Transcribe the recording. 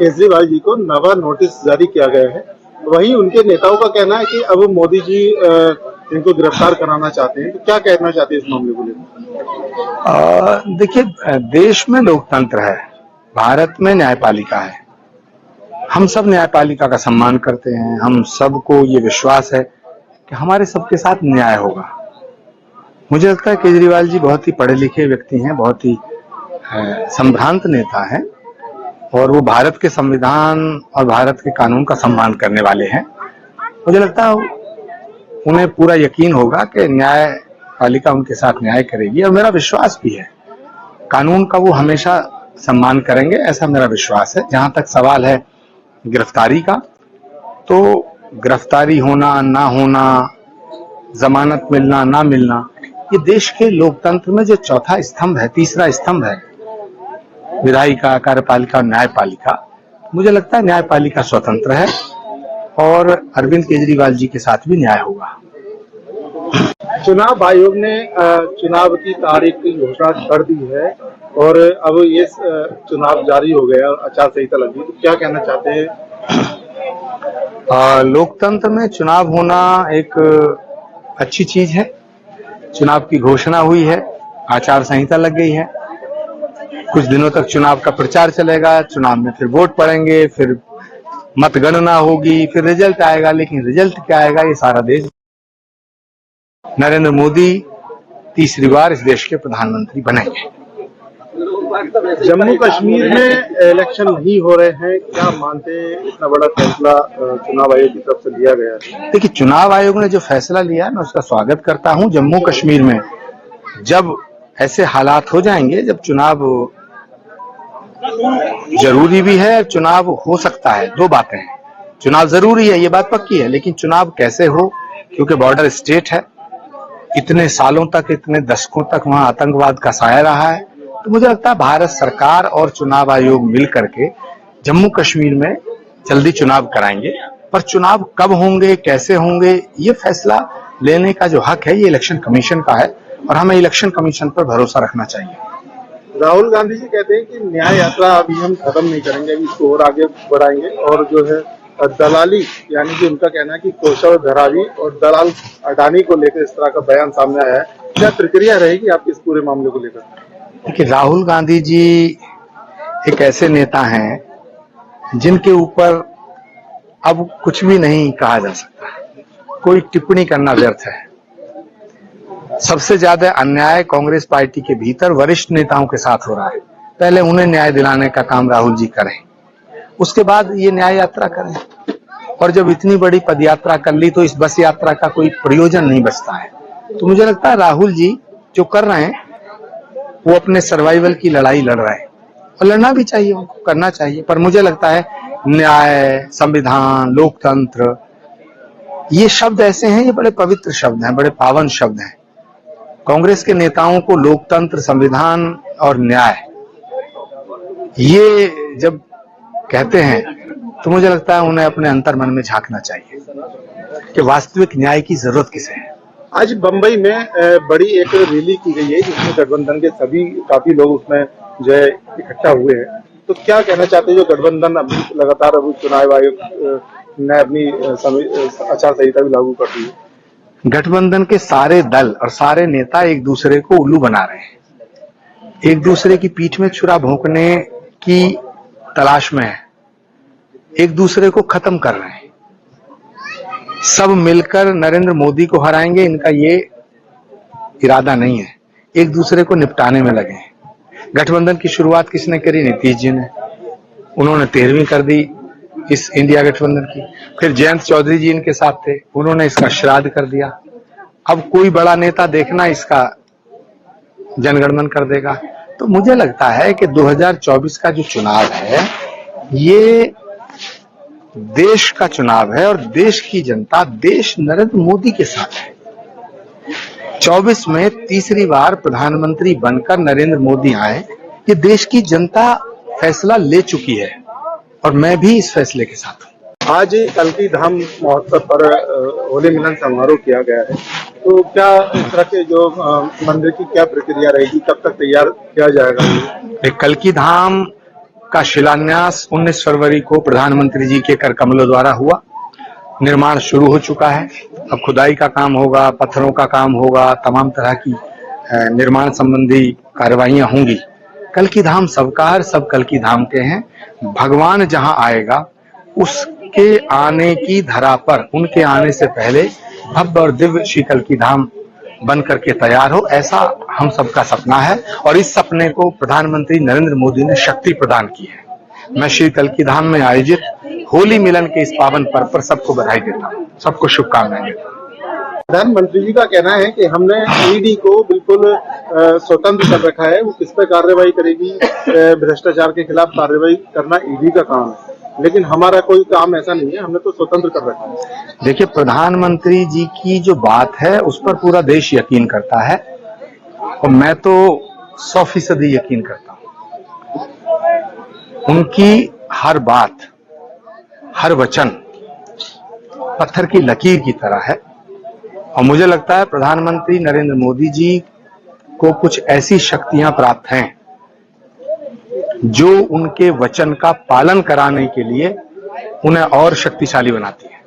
केजरीवाल जी को नवा नोटिस जारी किया गया है। वहीं उनके नेताओं का कहना है कि अब मोदी जी इनको गिरफ्तार कराना चाहते हैं। तो क्या कहना चाहते हैं इस मामले को लेकर? देखिए, देश में लोकतंत्र है, भारत में न्यायपालिका है। हम सब न्यायपालिका का सम्मान करते हैं। हम सबको ये विश्वास है कि हमारे सबके साथ न्याय होगा। मुझे लगता है केजरीवाल जी बहुत ही पढ़े लिखे व्यक्ति हैं, बहुत ही संभ्रांत नेता हैं और वो भारत के संविधान और भारत के कानून का सम्मान करने वाले हैं। मुझे लगता है उन्हें पूरा यकीन होगा कि न्यायपालिका उनके साथ न्याय करेगी और मेरा विश्वास भी है कानून का वो हमेशा सम्मान करेंगे, ऐसा मेरा विश्वास है। जहां तक सवाल है गिरफ्तारी का, तो गिरफ्तारी होना ना होना, जमानत मिलना ना मिलना, ये देश के लोकतंत्र में जो चौथा स्तंभ है, तीसरा स्तंभ है, विधायिका, कार्यपालिका और न्यायपालिका। मुझे लगता है न्यायपालिका स्वतंत्र है और अरविंद केजरीवाल जी के साथ भी न्याय होगा। चुनाव आयोग ने चुनाव की तारीख की घोषणा कर दी है और अब ये चुनाव जारी हो गया, आचार संहिता लग गई। तो क्या कहना चाहते हैं? लोकतंत्र में चुनाव होना एक अच्छी चीज है। चुनाव की घोषणा हुई है, आचार संहिता लग गई है। कुछ दिनों तक चुनाव का प्रचार चलेगा, चुनाव में फिर वोट पड़ेंगे, फिर मतगणना होगी, फिर रिजल्ट आएगा। लेकिन रिजल्ट क्या आएगा ये सारा देश। नरेंद्र मोदी तीसरी बार इस देश के प्रधानमंत्री बनेंगे। जम्मू कश्मीर में इलेक्शन नहीं हो रहे हैं, क्या मानते हैं इतना बड़ा फैसला चुनाव आयोग की तरफ से लिया गया है? देखिए, चुनाव आयोग ने जो फैसला लिया है मैं उसका स्वागत करता हूं। जम्मू कश्मीर में जब ऐसे हालात हो जाएंगे, जब चुनाव जरूरी भी है, चुनाव हो सकता है, दो बातें हैं। चुनाव जरूरी है, ये बात पक्की है, लेकिन चुनाव कैसे हो, क्योंकि बॉर्डर स्टेट है, इतने सालों तक, इतने दशकों तक वहां आतंकवाद का साया रहा है। तो मुझे लगता है भारत सरकार और चुनाव आयोग मिल करके जम्मू कश्मीर में जल्दी चुनाव कराएंगे। पर चुनाव कब होंगे, कैसे होंगे, ये फैसला लेने का जो हक है ये इलेक्शन कमीशन का है और हमें इलेक्शन कमीशन पर भरोसा रखना चाहिए। राहुल गांधी जी कहते हैं कि न्याय यात्रा अभी हम खत्म नहीं करेंगे, अभी इसको और आगे बढ़ाएंगे। और जो है दलाली, यानी कि उनका कहना है कि कोशल धरावी और दलाल अडानी को लेकर इस तरह का बयान सामने आया है। क्या प्रक्रिया रहेगी आपकी इस पूरे मामले को लेकर? देखिए, राहुल गांधी जी एक ऐसे नेता हैं जिनके ऊपर अब कुछ भी नहीं कहा जा सकता, कोई टिप्पणी करना व्यर्थ है। सबसे ज्यादा अन्याय कांग्रेस पार्टी के भीतर वरिष्ठ नेताओं के साथ हो रहा है। पहले उन्हें न्याय दिलाने का काम राहुल जी करें, उसके बाद ये न्याय यात्रा करें। और जब इतनी बड़ी पदयात्रा कर ली तो इस बस यात्रा का कोई प्रयोजन नहीं बचता है। तो मुझे लगता है राहुल जी जो कर रहे हैं वो अपने सर्वाइवल की लड़ाई लड़ रहे हैं और लड़ना भी चाहिए, उनको करना चाहिए। पर मुझे लगता है न्याय, संविधान, लोकतंत्र, ये शब्द ऐसे हैं, ये बड़े पवित्र शब्द हैं, बड़े पावन शब्द हैं। कांग्रेस के नेताओं को लोकतंत्र, संविधान और न्याय ये जब कहते हैं तो मुझे लगता है उन्हें अपने अंतर्मन में झांकना चाहिए कि वास्तविक न्याय की जरूरत किसे है। आज बंबई में बड़ी एक रैली की गई है जिसमें गठबंधन के सभी काफी लोग उसमें जो है इकट्ठा हुए हैं। तो क्या कहना चाहते हैं जो गठबंधन अभी लगातार अभी चुनाव आयोग ने अपनी आचार संहिता भी लागू कर दी है? गठबंधन के सारे दल और सारे नेता एक दूसरे को उल्लू बना रहे हैं, एक दूसरे की पीठ में छुरा भोंकने की तलाश में है, एक दूसरे को खत्म कर रहे हैं। सब मिलकर नरेंद्र मोदी को हराएंगे, इनका ये इरादा नहीं है। एक दूसरे को निपटाने में लगे हैं। गठबंधन की शुरुआत किसने करी? नीतीश जी ने। उन्होंने 13वीं कर दी इस इंडिया गठबंधन की। फिर जयंत चौधरी जी इनके साथ थे, उन्होंने इसका श्राद्ध कर दिया। अब कोई बड़ा नेता देखना इसका जनगणमन कर देगा। तो मुझे लगता है कि 2024 का जो चुनाव है ये देश का चुनाव है और देश की जनता, देश नरेंद्र मोदी के साथ है। 24 में तीसरी बार प्रधानमंत्री बनकर नरेंद्र मोदी आए, ये देश की जनता फैसला ले चुकी है और मैं भी इस फैसले के साथ हूँ। आज कल्की धाम महोत्सव पर होली मिलन समारोह किया गया है। तो क्या इस तरह के जो मंदिर की क्या प्रक्रिया रहेगी, कब तक तैयार किया जाएगा? कल्की धाम का शिलान्यास 19 फरवरी को प्रधानमंत्री जी के कर कमलों द्वारा हुआ। निर्माण शुरू हो चुका है। अब खुदाई का काम होगा, पत्थरों का काम होगा, तमाम तरह की निर्माण संबंधी कार्रवाइयां होंगी। कल की धाम सबका है, सब कल की धाम के हैं। भगवान जहां आएगा उसके आने की धरा पर, उनके आने से पहले भव्य और दिव्य श्री कल की धाम बन करके तैयार हो, ऐसा हम सबका सपना है। और इस सपने को प्रधानमंत्री नरेंद्र मोदी ने शक्ति प्रदान की है। मैं श्री कल की धाम में आयोजित होली मिलन के इस पावन पर्व पर सबको बधाई देता हूँ, सबको शुभकामनाएं देता हूँ। प्रधानमंत्री जी का कहना है कि हमने ईडी को बिल्कुल स्वतंत्र कर रखा है, वो किस पे कार्रवाई करेगी, भ्रष्टाचार के खिलाफ कार्रवाई करना ईडी का काम है, लेकिन हमारा कोई काम ऐसा नहीं है, हमने तो स्वतंत्र कर रखा है। देखिए, प्रधानमंत्री जी की जो बात है उस पर पूरा देश यकीन करता है और मैं तो 100% यकीन करता हूं। उनकी हर बात, हर वचन पत्थर की लकीर की तरह है और मुझे लगता है प्रधानमंत्री नरेंद्र मोदी जी को कुछ ऐसी शक्तियां प्राप्त हैं जो उनके वचन का पालन कराने के लिए उन्हें और शक्तिशाली बनाती है।